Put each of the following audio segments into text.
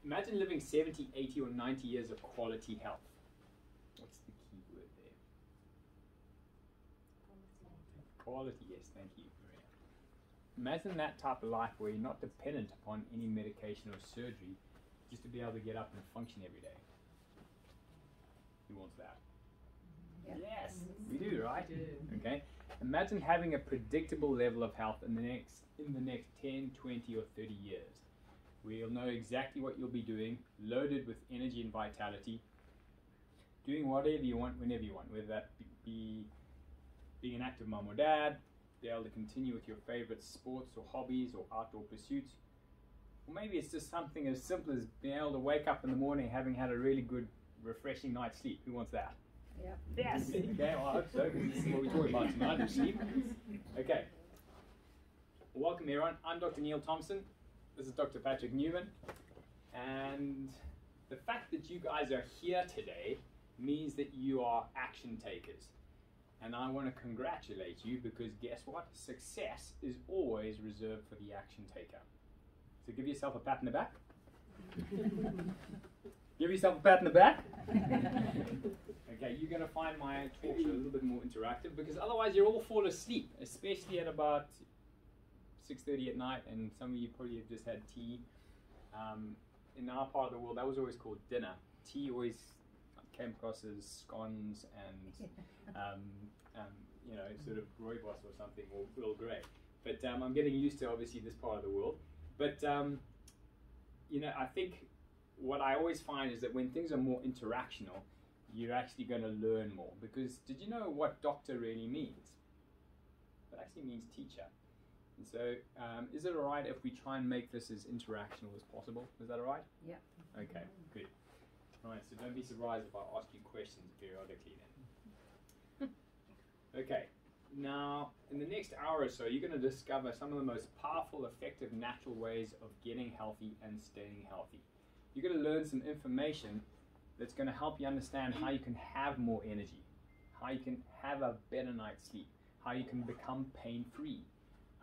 Imagine living 70, 80 or 90 years of quality health. What's the key word there? Quality, yes, thank you, Maria. Imagine that type of life where you're not dependent upon any medication or surgery just to be able to get up and function every day. Who wants that? Yeah. Yes, we do, right? Okay. Imagine having a predictable level of health in the next 10, 20 or 30 years. We'll know exactly what you'll be doing, loaded with energy and vitality, doing whatever you want, whenever you want, whether that be being an active mom or dad, be able to continue with your favorite sports or hobbies or outdoor pursuits. Or maybe it's just something as simple as being able to wake up in the morning having had a really good, refreshing night's sleep. Who wants that? Yep. Yes! Okay, well, I hope so, because this is what we're talking about tonight, is sleep. Okay. Welcome everyone, I'm Dr. Neil Thompson. This is Dr. Patrick Newman. And the fact that you guys are here today means that you are action takers. And I want to congratulate you because guess what? Success is always reserved for the action taker. So give yourself a pat in the back. Give yourself a pat in the back. Okay, you're going to find my talks a little bit more interactive because otherwise you'll all fall asleep, especially at about 6:30 at night, and some of you probably have just had tea. In our part of the world, that was always called dinner. Tea always came across as scones and you know, sort of rooibos or something, or Earl Grey. But I'm getting used to obviously this part of the world. But you know, I think what I always find is that when things are more interactional, you're actually going to learn more. Because did you know what doctor really means? It actually means teacher. And so, is it all right if we try and make this as interactional as possible? Is that all right? Yeah. Okay, good. All right, so don't be surprised if I ask you questions periodically then. Okay, now in the next hour or so, you're going to discover some of the most powerful, effective, natural ways of getting healthy and staying healthy. You're going to learn some information that's going to help you understand how you can have more energy, how you can have a better night's sleep, how you can become pain-free,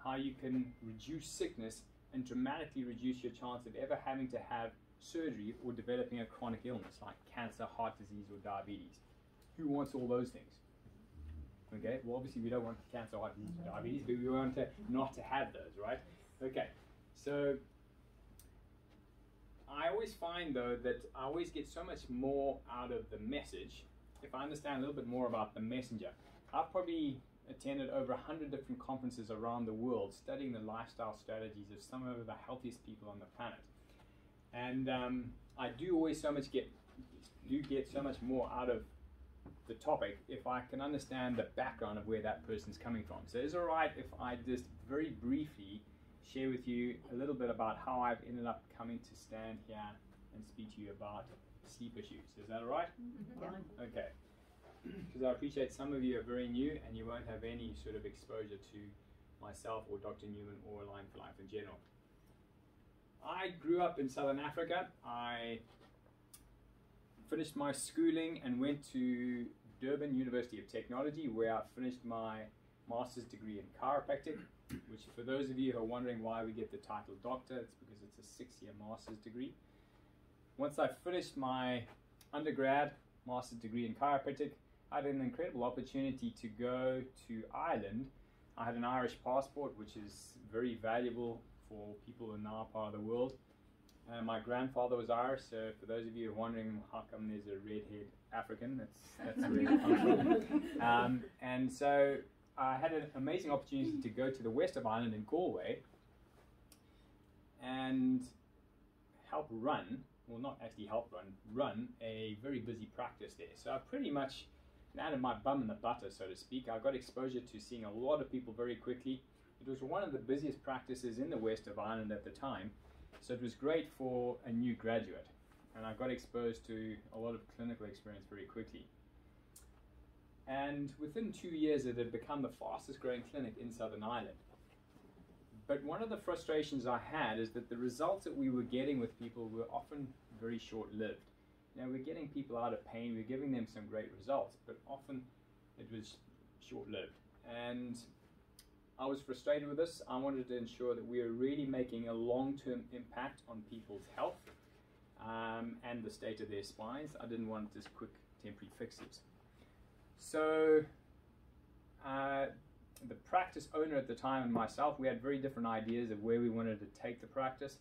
how you can reduce sickness and dramatically reduce your chance of ever having to have surgery or developing a chronic illness like cancer, heart disease, or diabetes. Who wants all those things? Okay, well obviously we don't want cancer, heart disease, or diabetes, but we want to not to have those, right? Okay, so I always find though that I always get so much more out of the message if I understand a little bit more about the messenger. I've probably attended over 100 different conferences around the world studying the lifestyle strategies of some of the healthiest people on the planet. And I do always get so much more out of the topic if I can understand the background of where that person's coming from. So is it alright if I just very briefly share with you a little bit about how I've ended up coming to stand here and speak to you about sleep issues. Is that alright? Mm-hmm. Yeah. Okay. Because I appreciate some of you are very new and you won't have any sort of exposure to myself or Dr. Newman or Align for Life in general. I grew up in Southern Africa. I finished my schooling and went to Durban University of Technology, where I finished my master's degree in chiropractic, which for those of you who are wondering why we get the title doctor, it's because it's a 6-year master's degree. Once I finished my undergrad master's degree in chiropractic, I had an incredible opportunity to go to Ireland. I had an Irish passport, which is very valuable for people in our part of the world. My grandfather was Irish, so for those of you who are wondering how come there's a redhead African, that's where it comes from. And so I had an amazing opportunity to go to the west of Ireland in Galway and help run, well not actually help run a very busy practice there. So I pretty much landed my bum in the butter, so to speak. I got exposure to seeing a lot of people very quickly. It was one of the busiest practices in the west of Ireland at the time, so it was great for a new graduate. And I got exposed to a lot of clinical experience very quickly. And within 2 years it had become the fastest growing clinic in Southern Ireland. But one of the frustrations I had is that the results that we were getting with people were often very short-lived. Now we're getting people out of pain, we're giving them some great results, but often it was short-lived. And I was frustrated with this. I wanted to ensure that we were really making a long-term impact on people's health. and the state of their spines. I didn't want just quick temporary fixes. So the practice owner at the time and myself, we had very different ideas of where we wanted to take the practice.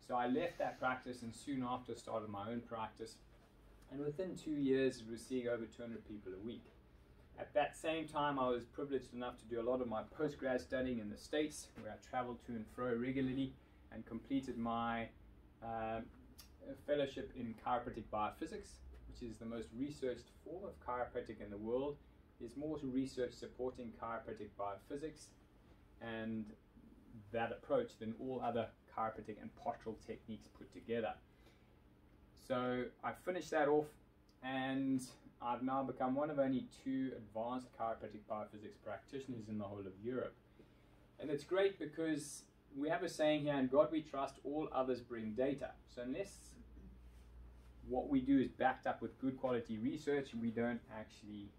So I left that practice and soon after started my own practice. And within 2 years, we were seeing over 200 people a week. At that same time, I was privileged enough to do a lot of my postgrad studying in the States, where I traveled to and fro regularly and completed my fellowship in chiropractic biophysics, which is the most researched form of chiropractic in the world. There's more research supporting chiropractic biophysics and that approach than all other chiropractic and postural techniques put together. So I finished that off, and I've now become one of only 2 advanced chiropractic biophysics practitioners in the whole of Europe. And it's great because we have a saying here, in God we trust, all others bring data. So unless what we do is backed up with good quality research, we don't actually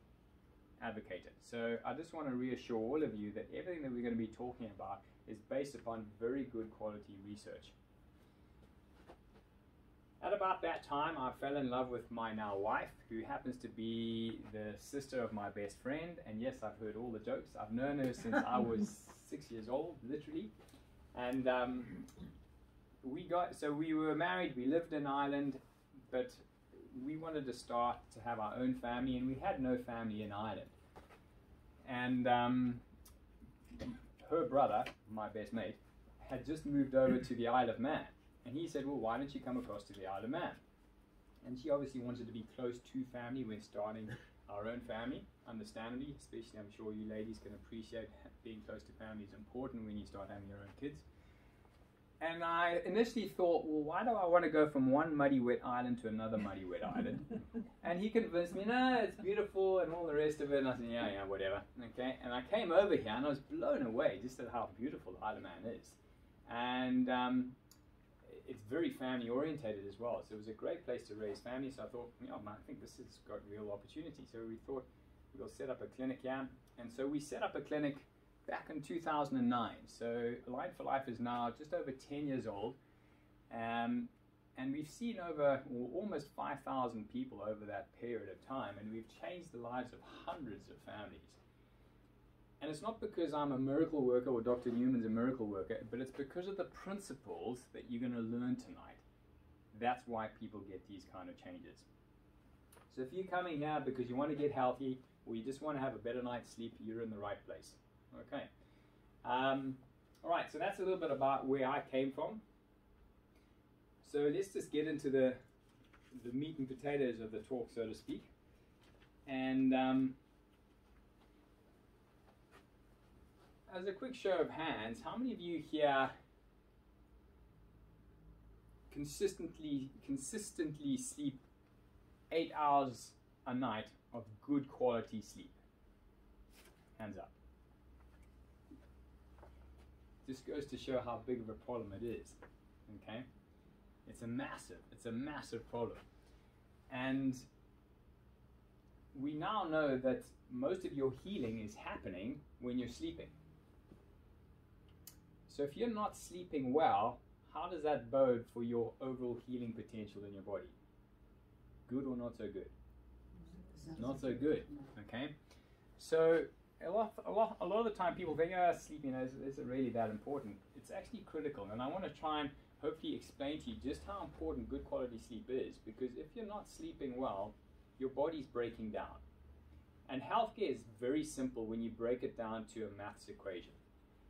advocate it. So I just want to reassure all of you that everything that we're going to be talking about is based upon very good quality research. At about that time, I fell in love with my now wife, who happens to be the sister of my best friend. And yes, I've heard all the jokes. I've known her since I was 6 years old, literally. And we were married, we lived in Ireland, but we wanted to start to have our own family, and we had no family in Ireland. And her brother, my best mate, had just moved over to the Isle of Man. And he said, well, why don't you come across to the Isle of Man? And she obviously wanted to be close to family when starting our own family, understandably, especially I'm sure you ladies can appreciate being close to family is important when you start having your own kids. And I initially thought, well, why do I want to go from one muddy wet island to another muddy wet island? And he convinced me, no, it's beautiful and all the rest of it. And I said, yeah, whatever. Okay. And I came over here and I was blown away just at how beautiful the Isle of Man is. And it's very family orientated as well. So it was a great place to raise families. So I thought, I think this has got real opportunity. So we thought we'll set up a clinic here. And so we set up a clinic back in 2009. So Align for Life is now just over 10 years old. And we've seen almost 5,000 people over that period of time. And we've changed the lives of hundreds of families. And it's not because I'm a miracle worker or Dr. Newman's a miracle worker, but it's because of the principles that you're going to learn tonight. That's why people get these kind of changes. So if you're coming here because you want to get healthy or you just want to have a better night's sleep, you're in the right place. Okay. All right, so that's a little bit about where I came from. So let's just get into the meat and potatoes of the talk, so to speak. And as a quick show of hands, how many of you here consistently sleep 8 hours a night of good quality sleep? Hands up. This goes to show how big of a problem it is. Okay? It's a massive problem. And we now know that most of your healing is happening when you're sleeping. So if you're not sleeping well, how does that bode for your overall healing potential in your body? Good or not so good? Not so good. Okay. So a lot of the time people think, sleeping isn't really that important. It's actually critical, and I want to try and hopefully explain to you just how important good quality sleep is, because if you're not sleeping well, your body's breaking down. And healthcare is very simple when you break it down to a maths equation.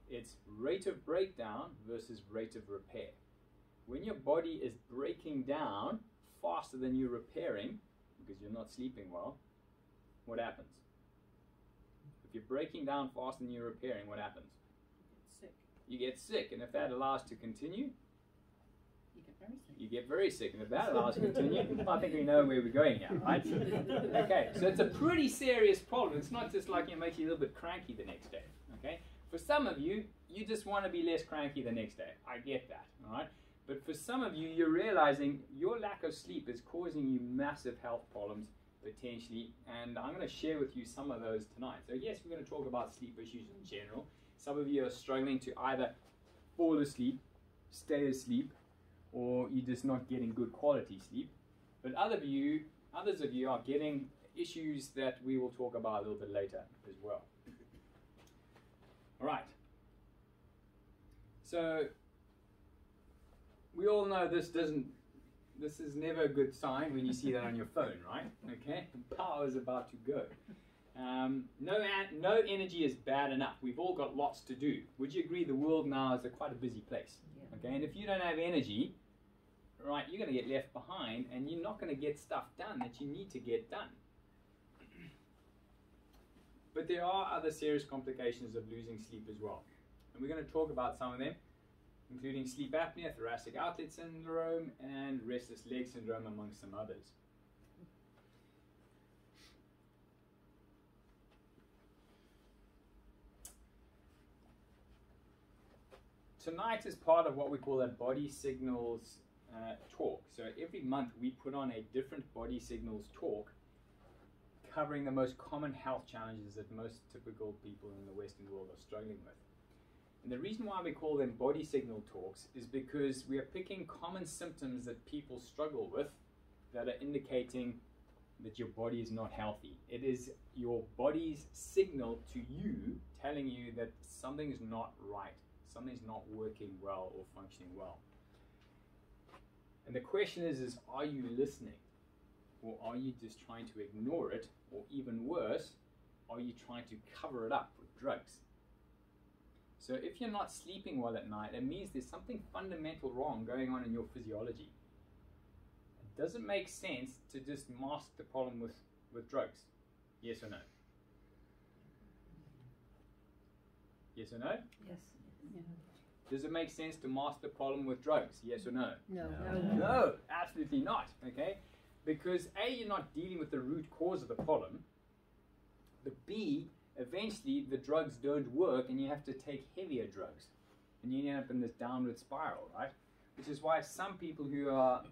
It's rate of breakdown versus rate of repair. When your body is breaking down faster than you're repairing, because you're not sleeping well, what happens? If you're breaking down faster than you're repairing, what happens? You get sick. And if that allows to continue, you get very sick. And if that allows to continue, I think we know where we're going here, right? Okay, so it's a pretty serious problem. It's not just like it makes you a little bit cranky the next day, okay? For some of you, you just want to be less cranky the next day. I get that, all right? But for some of you, you're realizing your lack of sleep is causing you massive health problems, potentially, and I'm going to share with you some of those tonight. So yes, we're going to talk about sleep issues in general. Some of you are struggling to either fall asleep, stay asleep, or you're just not getting good quality sleep. But others of you are getting issues that we will talk about a little bit later as well. All right. So we all know this is never a good sign when you see that on your phone, right? Okay, power is about to go. No energy is bad enough. We've all got lots to do. Would you agree the world now is quite a busy place? Yeah. Okay, and if you don't have energy, right, you're going to get left behind, and you're not going to get stuff done that you need to get done. But there are other serious complications of losing sleep as well, and we're going to talk about some of them, including sleep apnea, thoracic outlet syndrome, and restless leg syndrome, amongst some others. Tonight is part of what we call a body signals talk. So every month we put on a different body signals talk covering the most common health challenges that most typical people in the Western world are struggling with. And the reason why we call them body signal talks is because we are picking common symptoms that people struggle with that are indicating that your body is not healthy. It is your body's signal to you telling you that something's not right. Something's not working well or functioning well. And the question is are you listening? Or are you just trying to ignore it? Or even worse, are you trying to cover it up with drugs? So if you're not sleeping well at night, it means there's something fundamental wrong going on in your physiology. It doesn't make sense to just mask the problem with drugs. Yes or no? Yes or no? Yes. Yeah. Does it make sense to mask the problem with drugs? Yes or no? No. No, absolutely not. Okay? Because A, you're not dealing with the root cause of the problem. But B, eventually the drugs don't work and you have to take heavier drugs. And you end up in this downward spiral, right? Which is why some people who are,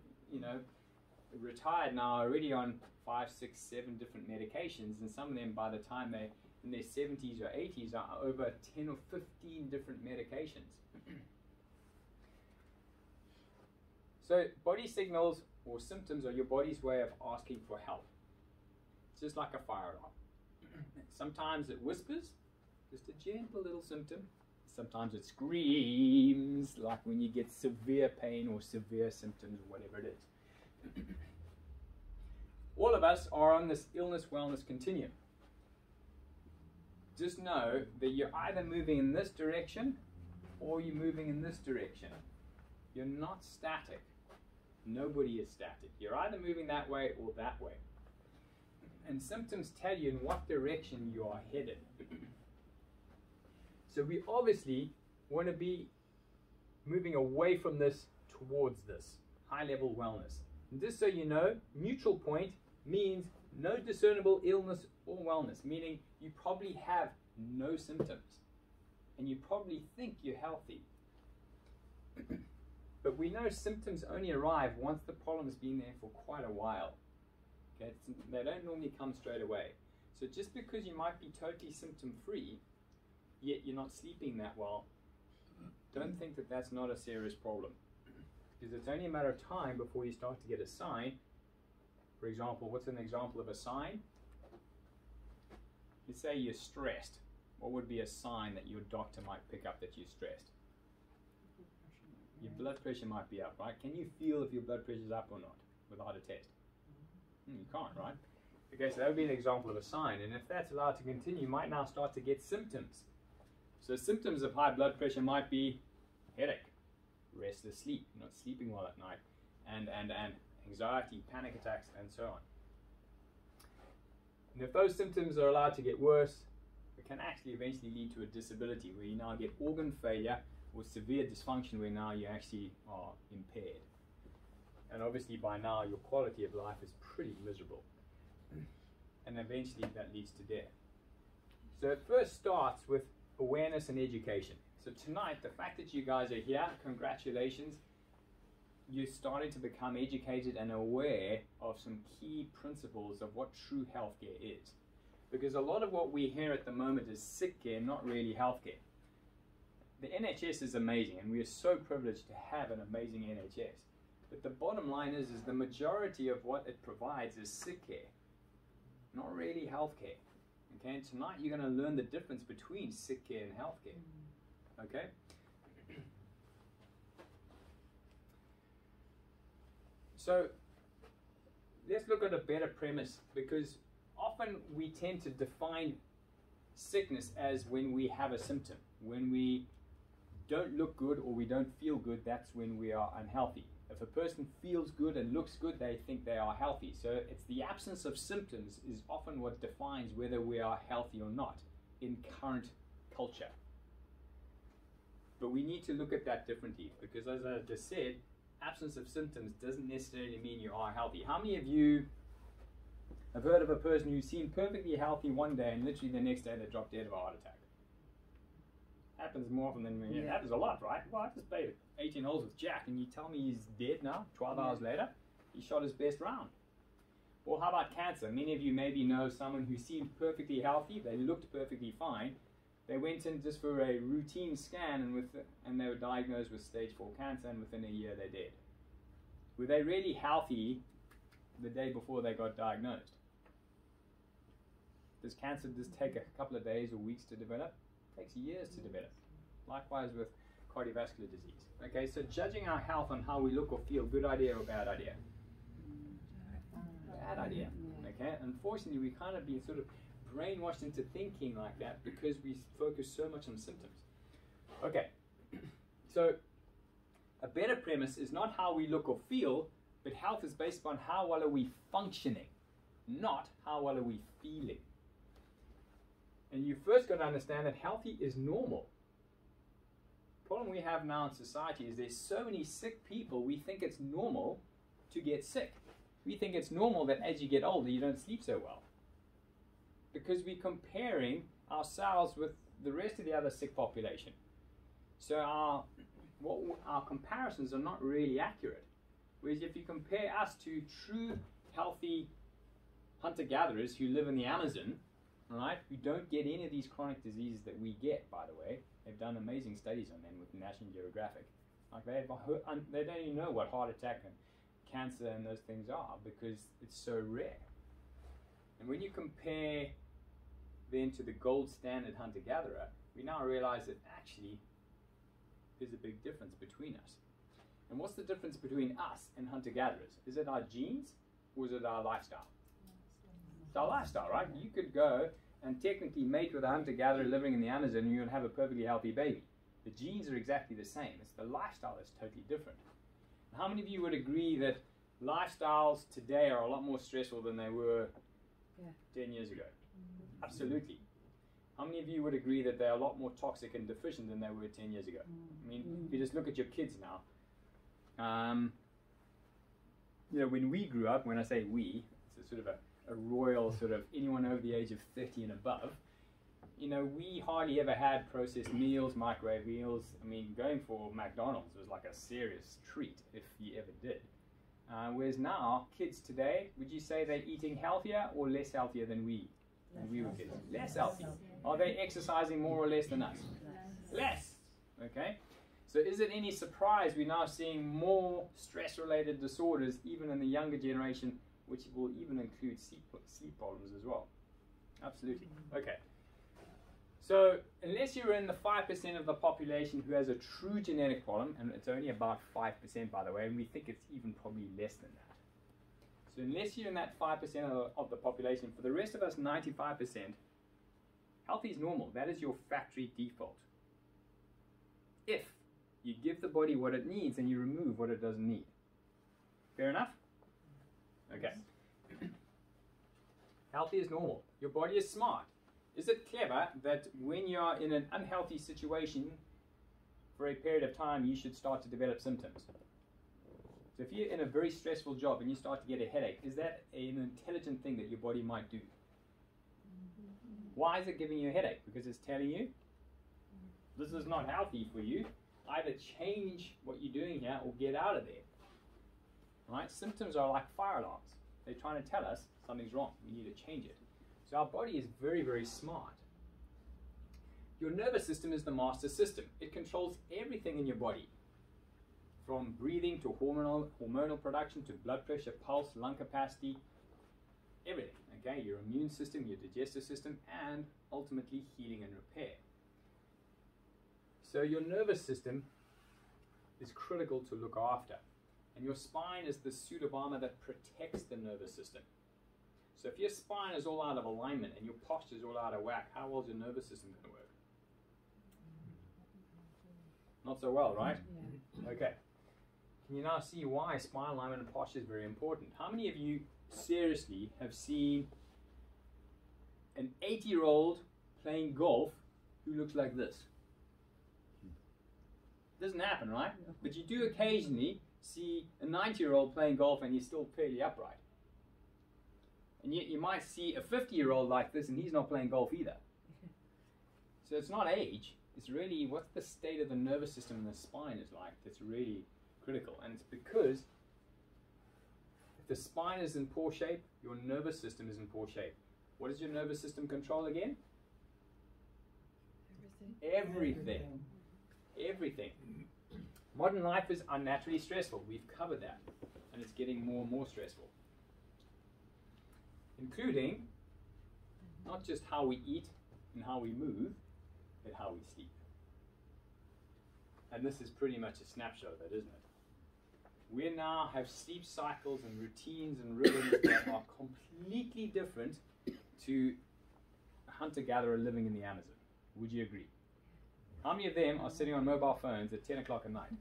retired now are already on 5, 6, 7 different medications, and some of them by the time they're in their 70s or 80s are over 10 or 15 different medications. So body signals or symptoms are your body's way of asking for help. It's just like a fire alarm. Sometimes it whispers, just a gentle little symptom. Sometimes it screams, like when you get severe pain or severe symptoms or whatever it is. All of us are on this illness-wellness continuum. Just know that you're either moving in this direction or you're moving in this direction. You're not static. Nobody is static. You're either moving that way or that way. And symptoms tell you in what direction you are headed. So we obviously want to be moving away from this towards this high-level wellness. And just so you know, neutral point means no discernible illness or wellness, meaning you probably have no symptoms and you probably think you're healthy. But we know symptoms only arrive once the problem's been there for quite a while. Okay? They don't normally come straight away. So just because you might be totally symptom-free, yet you're not sleeping that well, don't think that that's not a serious problem. Because it's only a matter of time before you start to get a sign. For example, what's an example of a sign? Let's say you're stressed. What would be a sign that your doctor might pick up that you're stressed? Your blood pressure might be up, right? Can you feel if your blood pressure is up or not without a test? You can't, right? Okay, so that would be an example of a sign. And if that's allowed to continue, you might now start to get symptoms. So symptoms of high blood pressure might be headache, restless sleep, not sleeping well at night, and anxiety, panic attacks, and so on. And if those symptoms are allowed to get worse, it can actually eventually lead to a disability where you now get organ failure or severe dysfunction where now you actually are impaired. And obviously by now your quality of life is pretty miserable. And eventually that leads to death. So it first starts with awareness and education. So tonight, the fact that you guys are here, congratulations. You're starting to become educated and aware of some key principles of what true healthcare is. Because a lot of what we hear at the moment is sick care, not really healthcare. the NHS is amazing, and we are so privileged to have an amazing NHS. But the bottom line is the majority of what it provides is sick care, not really health care. Okay, and tonight you're going to learn the difference between sick care and health care. Okay? So let's look at a better premise, because often we tend to define sickness as when we have a symptom. When we don't look good or we don't feel good, that's when we are unhealthy. If a person feels good and looks good, they think they are healthy. So it's the absence of symptoms is often what defines whether we are healthy or not in current culture. But we need to look at that differently, because as I just said, absence of symptoms doesn't necessarily mean you are healthy. How many of you have heard of a person who seemed perfectly healthy one day and literally the next day they dropped dead of a heart attack? Happens more often than it happens a lot, right? Well, I just played 18 holes with Jack, and you tell me he's dead now, 12 hours later? He shot his best round. Or how about cancer? Many of you maybe know someone who seemed perfectly healthy, they looked perfectly fine, they went in just for a routine scan and they were diagnosed with stage 4 cancer, and within a year they're dead. Were they really healthy the day before they got diagnosed? Does cancer just take a couple of days or weeks to develop? It takes years to develop. Likewise with cardiovascular disease. Okay, so judging our health on how we look or feel, good idea or bad idea? Bad idea. Okay, unfortunately we kind of been sort of brainwashed into thinking like that because we focus so much on symptoms. Okay, so a better premise is not how we look or feel, but health is based upon how well are we functioning, not how well are we feeling. And you first got to understand that healthy is normal. The problem we have now in society is there's so many sick people, we think it's normal to get sick. We think it's normal that as you get older you don't sleep so well, because we're comparing ourselves with the rest of the other sick population. So our comparisons are not really accurate. Whereas if you compare us to true healthy hunter-gatherers who live in the Amazon, right, who don't get any of these chronic diseases that we get, by the way. They've done amazing studies on them with National Geographic. Like they don't even know what heart attack and cancer and those things are, because it's so rare. And when you compare then to the gold standard hunter-gatherer, we now realize that actually there's a big difference between us. And what's the difference between us and hunter-gatherers? Is it our genes or is it our lifestyle? It's our lifestyle, right? You could go and technically mate with a hunter-gatherer living in the Amazon and you'll have a perfectly healthy baby. The genes are exactly the same. It's the lifestyle that's totally different. How many of you would agree that lifestyles today are a lot more stressful than they were 10 years ago? Absolutely. How many of you would agree that they're a lot more toxic and deficient than they were 10 years ago? I mean, if you just look at your kids now. You know, when we grew up, when I say we, it's a sort of a royal sort of anyone over the age of 30 and above, you know, we hardly ever had processed meals, microwave meals. I mean, going for McDonald's was like a serious treat if you ever did. Whereas now, kids today, would you say they're eating healthier or less healthier than we were kids? Less healthy. Are they exercising more or less than us? Less. Okay? So is it any surprise we're now seeing more stress-related disorders even in the younger generation, which will even include sleep problems as well? Absolutely. Okay. So unless you're in the 5% of the population who has a true genetic problem, and it's only about 5% by the way, and we think it's even probably less than that. So unless you're in that 5% of the population, for the rest of us 95%, healthy is normal. That is your factory default. If you give the body what it needs and you remove what it doesn't need. Fair enough? Okay. Healthy is normal. Your body is smart. Is it clever that when you are in an unhealthy situation for a period of time, you should start to develop symptoms? So if you're in a very stressful job and you start to get a headache, is that an intelligent thing that your body might do? Why is it giving you a headache? Because it's telling you, this is not healthy for you. Either change what you're doing here or get out of there. Right? Symptoms are like fire alarms. They're trying to tell us something's wrong. We need to change it. So our body is very, very smart. Your nervous system is the master system. It controls everything in your body, from breathing to hormonal production to blood pressure, pulse, lung capacity, everything. Okay, your immune system, your digestive system, and ultimately healing and repair. So your nervous system is critical to look after, and your spine is the suit of armor that protects the nervous system. So if your spine is all out of alignment and your posture is all out of whack, how well is your nervous system going to work? Not so well, right? Yeah. Okay. Can you now see why spine alignment and posture is very important? How many of you seriously have seen an 80-year-old playing golf who looks like this? Doesn't happen, right? But you do occasionally see a 90-year-old playing golf and he's still fairly upright. And yet you might see a 50-year-old like this and he's not playing golf either. So it's not age, it's really what's the state of the nervous system and the spine is like that's really critical. And it's because if the spine is in poor shape, your nervous system is in poor shape. What does your nervous system control again? Everything. Everything. Modern life is unnaturally stressful. We've covered that. And it's getting more and more stressful. Including not just how we eat and how we move, but how we sleep. And this is pretty much a snapshot of it, isn't it? We now have sleep cycles and routines and rhythms that are completely different to a hunter-gatherer living in the Amazon. Would you agree? How many of them are sitting on mobile phones at 10 o'clock at night?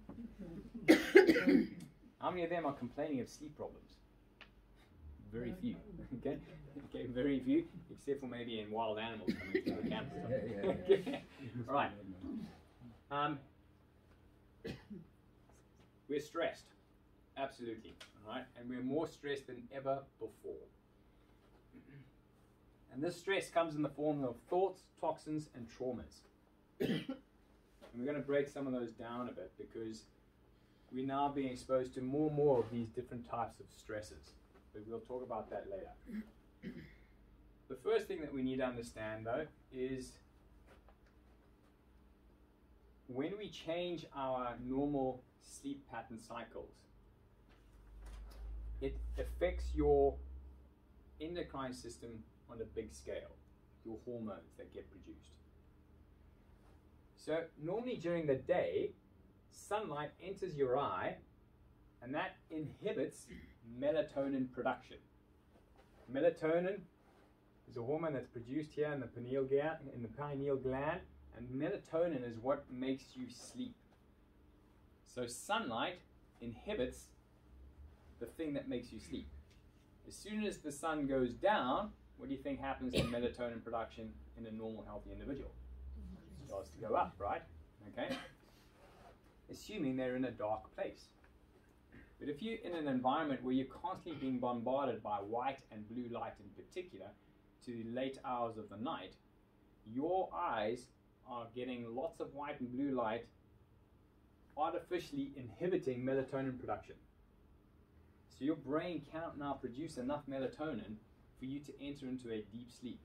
How many of them are complaining of sleep problems? Very few. Okay? Okay, very few, except for maybe in wild animals coming to the campus. Okay. All right. We're stressed. Absolutely. All right? And we're more stressed than ever before. And this stress comes in the form of thoughts, toxins, and traumas. And we're going to break some of those down a bit because we're now being exposed to more and more of these different types of stresses. But we'll talk about that later. The first thing that we need to understand, though, is when we change our normal sleep pattern cycles, it affects your endocrine system on a big scale, your hormones that get produced. So normally during the day, sunlight enters your eye and that inhibits melatonin production. Melatonin is a hormone that's produced here in the pineal gland, and melatonin is what makes you sleep. So sunlight inhibits the thing that makes you sleep. As soon as the sun goes down, what do you think happens to melatonin production in a normal, healthy individual? It starts to go up, right? Okay? Assuming they're in a dark place. But if you're in an environment where you're constantly being bombarded by white and blue light in particular to late hours of the night, your eyes are getting lots of white and blue light, artificially inhibiting melatonin production. So your brain can't now produce enough melatonin for you to enter into a deep sleep.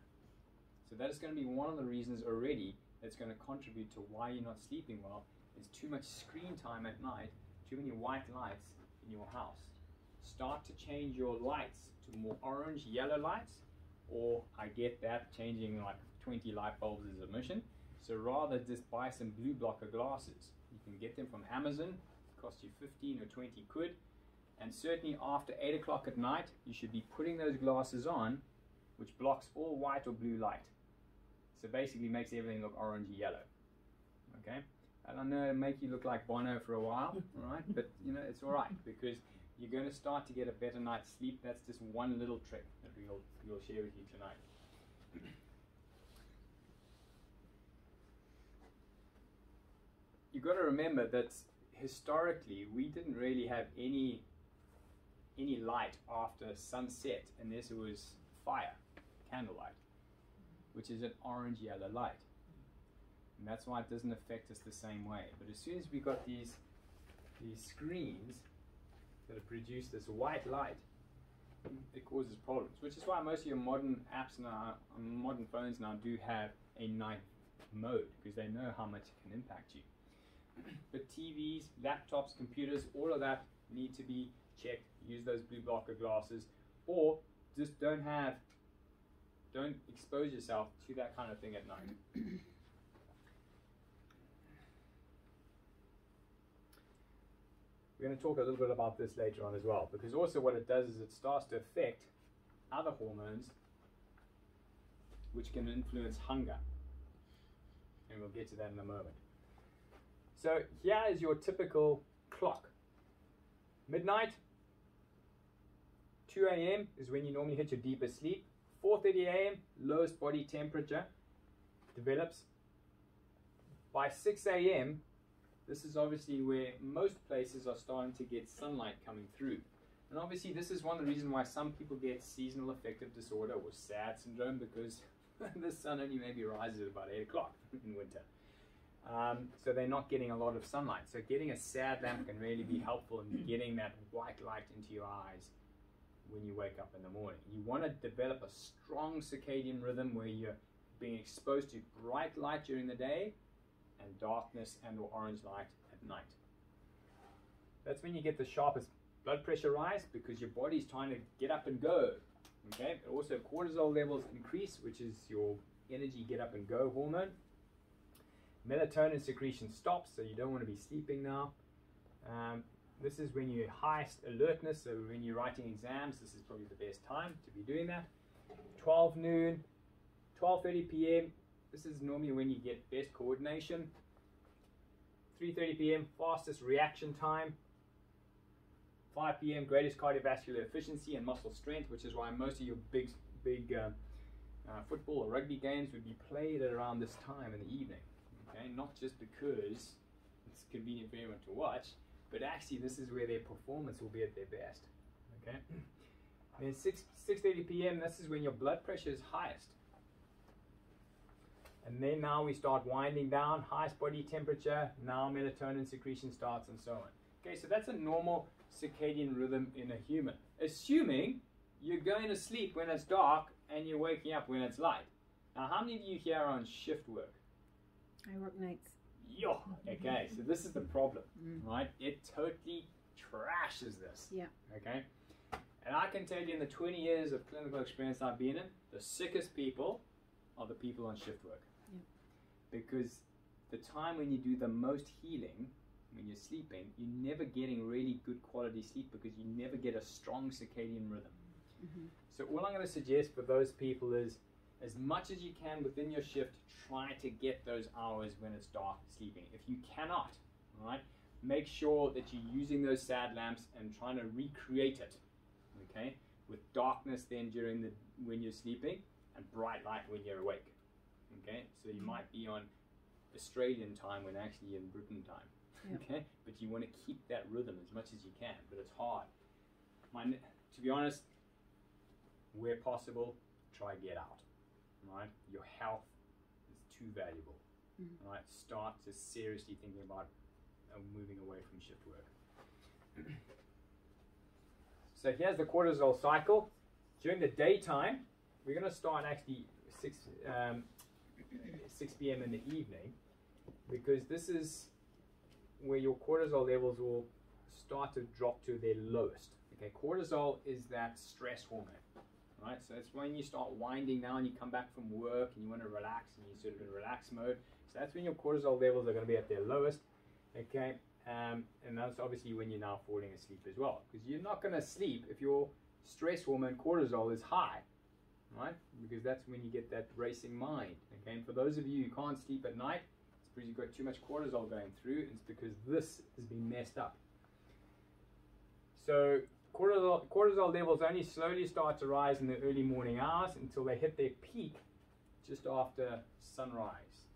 So that is going to be one of the reasons already that's going to contribute to why you're not sleeping well, is too much screen time at night, too many white lights in your house. Start to change your lights to more orange, yellow lights, or I get that, changing like 20 light bulbs is a mission. So rather just buy some blue blocker glasses. You can get them from Amazon, it costs you 15 or 20 quid. And certainly after 8 o'clock at night, you should be putting those glasses on, which blocks all white or blue light. So basically makes everything look orangey yellow. Okay? I don't know, it'll make you look like Bono for a while, all right? But you know, it's all right because you're going to start to get a better night's sleep. That's just one little trick that we'll share with you tonight. You've got to remember that historically we didn't really have any light after sunset unless it was fire, candlelight, which is an orange yellow light. And that's why it doesn't affect us the same way. But as soon as we got these screens that have produced this white light, it causes problems. Which is why most of your modern apps now, modern phones now, do have a night mode because they know how much it can impact you. But TVs, laptops, computers, all of that need to be checked. Use those blue blocker glasses, or just don't expose yourself to that kind of thing at night. We're going to talk a little bit about this later on as well, because also what it does is it starts to affect other hormones which can influence hunger. And we'll get to that in a moment. So here is your typical clock. Midnight, 2 a.m. is when you normally hit your deepest sleep. 4:30 a.m., lowest body temperature develops. By 6 a.m., this is obviously where most places are starting to get sunlight coming through. And obviously this is one of the reasons why some people get seasonal affective disorder or SAD syndrome, because the sun only maybe rises at about 8 o'clock in winter. So they're not getting a lot of sunlight. So getting a SAD lamp can really be helpful in getting that white light into your eyes when you wake up in the morning. You want to develop a strong circadian rhythm where you're being exposed to bright light during the day and darkness and or orange light at night. That's when you get the sharpest blood pressure rise, because your body's trying to get up and go. Okay, but also cortisol levels increase, which is your energy get up and go hormone. Melatonin secretion stops, so you don't want to be sleeping now. This is when you're highest alertness, so when you're writing exams, this is probably the best time to be doing that. 12 noon, 12:30 p.m., this is normally when you get best coordination. 3:30 p.m., fastest reaction time. 5 p.m., greatest cardiovascular efficiency and muscle strength, which is why most of your big football or rugby games would be played at around this time in the evening. Okay, not just because it's convenient for everyone to watch, but actually this is where their performance will be at their best. Okay, and then 6:30 p.m., this is when your blood pressure is highest. And then now we start winding down, highest body temperature, now melatonin secretion starts and so on. Okay, so that's a normal circadian rhythm in a human, assuming you're going to sleep when it's dark and you're waking up when it's light. Now, how many of you here are on shift work? I work nights. Yo, okay, so this is the problem, right? It totally trashes this. Yeah. Okay, and I can tell you in the 20 years of clinical experience I've been in, the sickest people are the people on shift work. Yeah. Because the time when you do the most healing, when you're sleeping, you're never getting really good quality sleep because you never get a strong circadian rhythm. So all I'm going to suggest for those people is, as much as you can within your shift, try to get those hours when it's dark sleeping. If you cannot, all right, make sure that you're using those SAD lamps and trying to recreate it, okay, with darkness then when you're sleeping and bright light when you're awake. Okay, so you might be on Australian time when actually you're in Britain time. Yep. Okay, but you want to keep that rhythm as much as you can, but it's hard. To be honest, where possible, try get out. Right, your health is too valuable. Right, start to seriously thinking about moving away from shift work. So here's the cortisol cycle. During the daytime, we're going to start actually 6 p.m. in the evening, because this is where your cortisol levels will start to drop to their lowest. Okay, cortisol is that stress hormone, right? So it's when you start winding down, you come back from work and you want to relax and you're sort of in relax mode. So that's when your cortisol levels are going to be at their lowest. Okay, and that's obviously when you're now falling asleep as well, because you're not going to sleep if your stress hormone cortisol is high, right? Because that's when you get that racing mind. Okay, and for those of you who can't sleep at night, it's because you've got too much cortisol going through. It's because this has been messed up. So cortisol levels only slowly start to rise in the early morning hours until they hit their peak just after sunrise,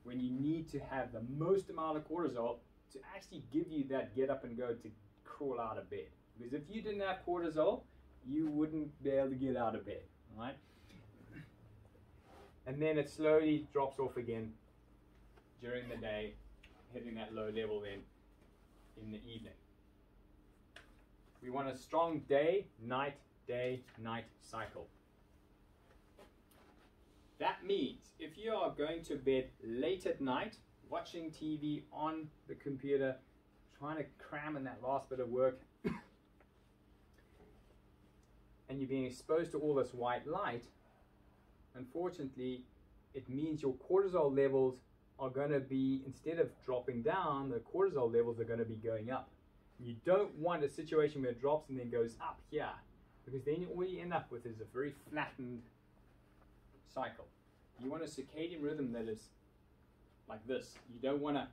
when you need to have the most amount of cortisol to actually give you that get up and go to crawl out of bed. Because if you didn't have cortisol, you wouldn't be able to get out of bed, right? And then it slowly drops off again during the day, hitting that low level then in the evening. We want a strong day, night cycle. That means if you are going to bed late at night, watching TV on the computer, trying to cram in that last bit of work, and you're being exposed to all this white light, unfortunately, it means your cortisol levels are going to be, instead of dropping down, the cortisol levels are going to be going up. You don't want a situation where it drops and then goes up here, because then all you end up with is a very flattened cycle. You want a circadian rhythm that is like this. You don't want to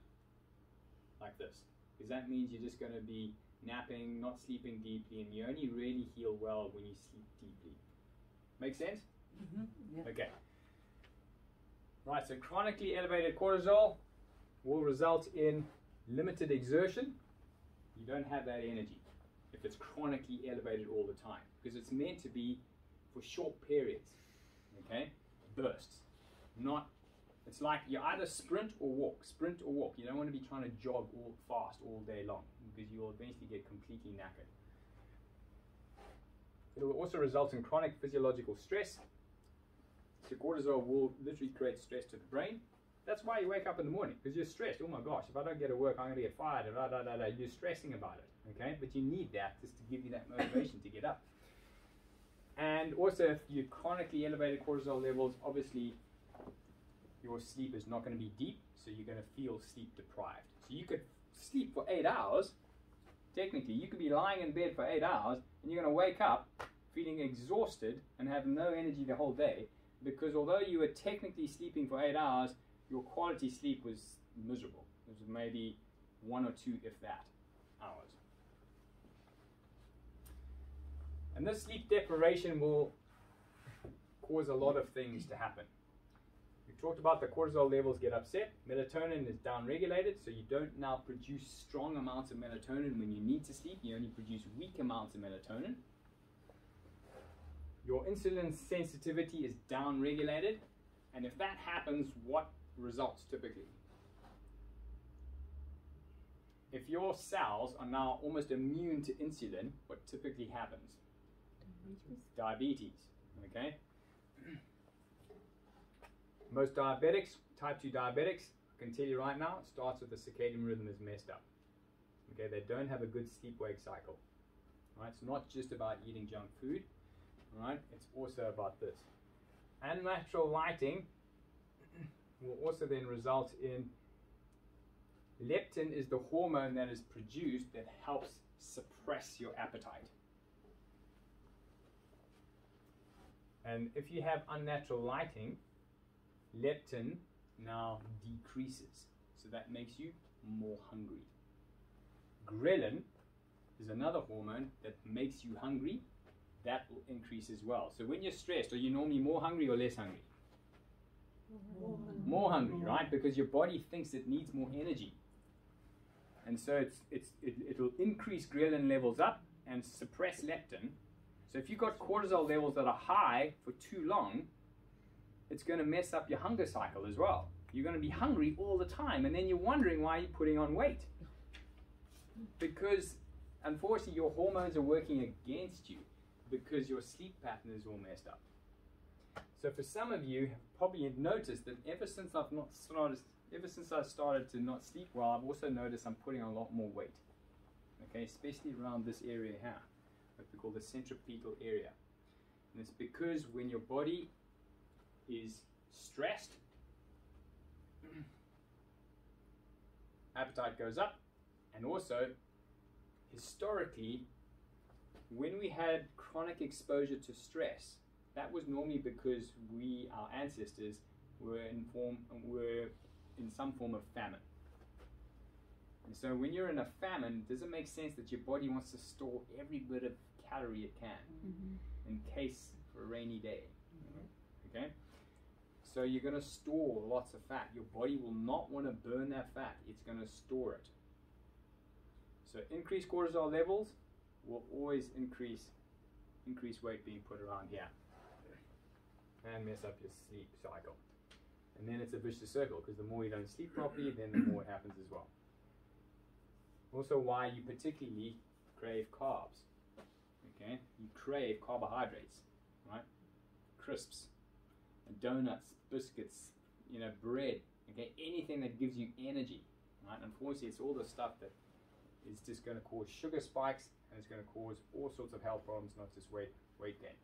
like this, because that means you're just going to be napping, not sleeping deeply, and you only really heal well when you sleep deeply. Make sense? Mm-hmm. Yeah. Okay. Right, so chronically elevated cortisol will result in limited exertion. You don't have that energy if it's chronically elevated all the time, because it's meant to be for short periods, okay? Bursts. Not, it's like you either sprint or walk. You don't want to be trying to jog all fast all day long, because you will eventually get completely knackered. It will also result in chronic physiological stress. So cortisol will literally create stress to the brain. That's why you wake up in the morning, because you're stressed. Oh my gosh, if I don't get to work, I'm going to get fired. You're stressing about it, okay? But you need that just to give you that motivation to get up. And also, if you chronically elevated cortisol levels, obviously your sleep is not going to be deep, so you're going to feel sleep deprived. So you could sleep for 8 hours. Technically, you could be lying in bed for 8 hours, and you're going to wake up feeling exhausted and have no energy the whole day, because although you were technically sleeping for 8 hours, your quality sleep was miserable. It was maybe 1 or 2, if that, hours. And this sleep deprivation will cause a lot of things to happen. We talked about the cortisol levels get upset. Melatonin is downregulated, so you don't now produce strong amounts of melatonin when you need to sleep. You only produce weak amounts of melatonin. Your insulin sensitivity is downregulated, and if that happens, what results typically? If your cells are now almost immune to insulin, what typically happens? Diabetes, okay? Most diabetics, type 2 diabetics, I can tell you right now, it starts with the circadian rhythm is messed up. Okay, they don't have a good sleep-wake cycle. Right? It's not just about eating junk food, right? It's also about this. Unnatural lighting will also then result in leptin is the hormone that is produced that helps suppress your appetite. And if you have unnatural lighting, leptin now decreases. So that makes you more hungry. Ghrelin is another hormone that makes you hungry. That will increase as well. So when you're stressed, are you normally more hungry or less hungry? More hungry, right? Because your body thinks it needs more energy. And so it'll increase ghrelin levels up and suppress leptin. So if you've got cortisol levels that are high for too long, it's going to mess up your hunger cycle as well. You're going to be hungry all the time, and then you're wondering why you're putting on weight. Because, unfortunately, your hormones are working against you because your sleep pattern is all messed up. So for some of you, probably you've noticed that ever since I started to not sleep well, I've also noticed I'm putting on a lot more weight. Okay, especially around this area here, what we call the centripetal area. And it's because when your body is stressed, appetite goes up, and also historically, when we had chronic exposure to stress, that was normally because our ancestors were in some form of famine. And so when you're in a famine, does it make sense that your body wants to store every bit of calorie it can in case for a rainy day? Okay? So you're going to store lots of fat. Your body will not want to burn that fat. It's going to store it. So increased cortisol levels will always increase weight being put around here and mess up your sleep cycle. And then it's a vicious circle, because the more you don't sleep properly, then the more it happens as well. Also why you particularly crave carbs. Okay? You crave carbohydrates, right? Crisps. donuts, biscuits, bread, okay, anything that gives you energy, right? Unfortunately, it's all the stuff that is just going to cause sugar spikes, and it's going to cause all sorts of health problems, not just weight gain.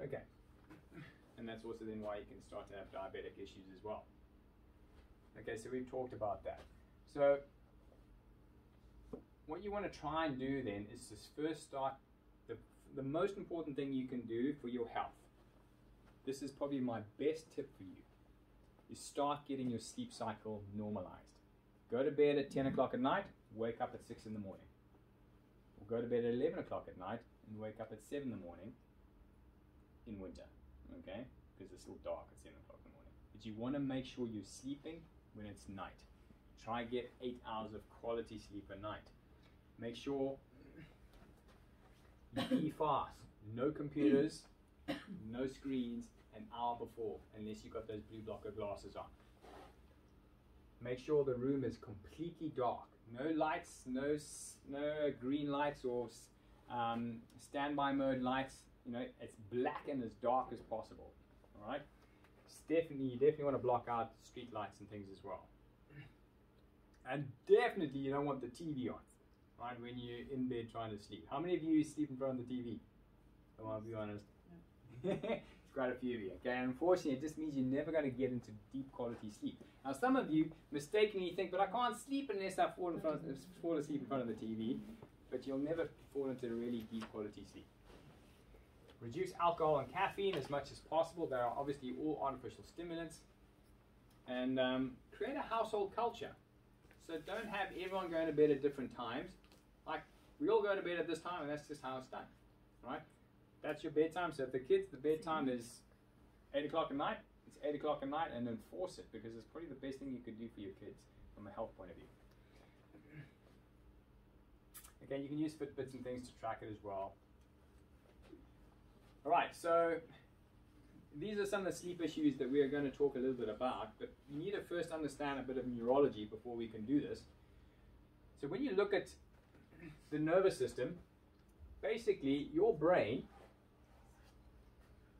Okay, and that's also then why you can start to have diabetic issues as well. Okay, so we've talked about that. So what you want to try and do then is just first start the most important thing you can do for your health. This is probably my best tip for you, is start getting your sleep cycle normalized. Go to bed at 10 o'clock at night, wake up at 6 in the morning. Or go to bed at 11 o'clock at night and wake up at 7 in the morning in winter, okay? Because it's still dark at 7 o'clock in the morning. But you want to make sure you're sleeping when it's night. Try and get 8 hours of quality sleep a night. Make sure you eat fast. No computers, no screens, an hour before, unless you've got those blue blocker glasses on. Make sure the room is completely dark. No lights, no green lights or standby mode lights. It's black and as dark as possible. All right. You definitely want to block out street lights and things as well. And definitely you don't want the TV on, right, when you're in bed trying to sleep. How many of you sleep in front of the TV? I want to be honest. It's quite a few of you. Okay, and unfortunately, it just means you're never going to get into deep quality sleep. Now, some of you mistakenly think, but I can't sleep unless I fall asleep in front of the TV. But you'll never fall into really deep quality sleep. Reduce alcohol and caffeine as much as possible. They are obviously all artificial stimulants. And create a household culture. So don't have everyone going to bed at different times. Like, we all go to bed at this time, and that's just how it's done. Right? That's your bedtime. So if the bedtime is 8 o'clock at night, it's 8 o'clock at night, and enforce it, because it's probably the best thing you could do for your kids from a health point of view. Okay, you can use Fitbits and things to track it as well. All right, so these are some of the sleep issues that we are going to talk a little bit about, but you need to first understand a bit of neurology before we can do this. So when you look at the nervous system, basically your brain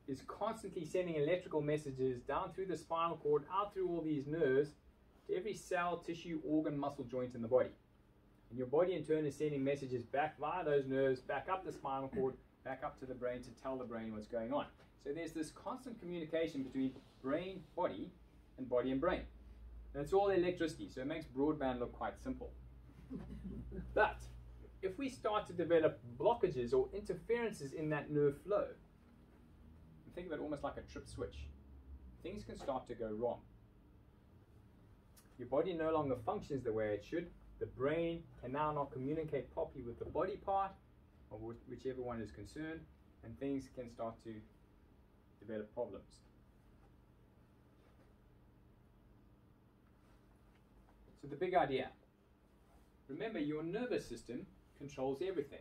is constantly sending electrical messages down through the spinal cord, out through all these nerves, to every cell, tissue, organ, muscle, joint in the body. And your body in turn is sending messages back via those nerves, back up the spinal cord, back up to the brain to tell the brain what's going on. So there's this constant communication between brain, body, and brain. And it's all electricity, so it makes broadband look quite simple. But if we start to develop blockages or interferences in that nerve flow, think of it almost like a trip switch, things can start to go wrong. Your body no longer functions the way it should. The brain can now not communicate properly with the body part, or whichever one is concerned, and things can start to develop problems. So the big idea, remember, your nervous system controls everything,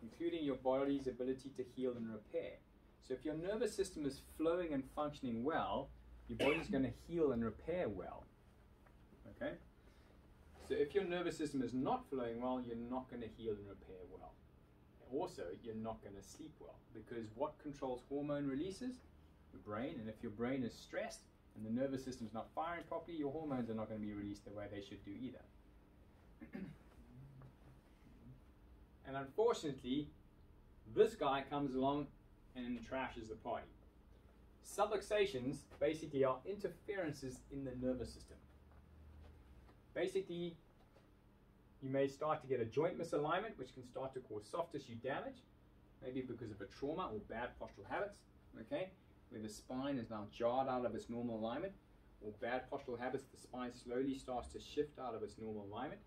including your body's ability to heal and repair. So if your nervous system is flowing and functioning well, your body's going to heal and repair well. Okay? So if your nervous system is not flowing well, you're not going to heal and repair well. Also, you're not going to sleep well, because what controls hormone releases? The brain. And if your brain is stressed and the nervous system is not firing properly, your hormones are not going to be released the way they should do either. And unfortunately, this guy comes along and trashes the party. Subluxations basically are interferences in the nervous system. Basically, you may start to get a joint misalignment, which can start to cause soft tissue damage, maybe because of a trauma or bad postural habits, okay, where the spine is now jarred out of its normal alignment, or bad postural habits, the spine slowly starts to shift out of its normal alignment.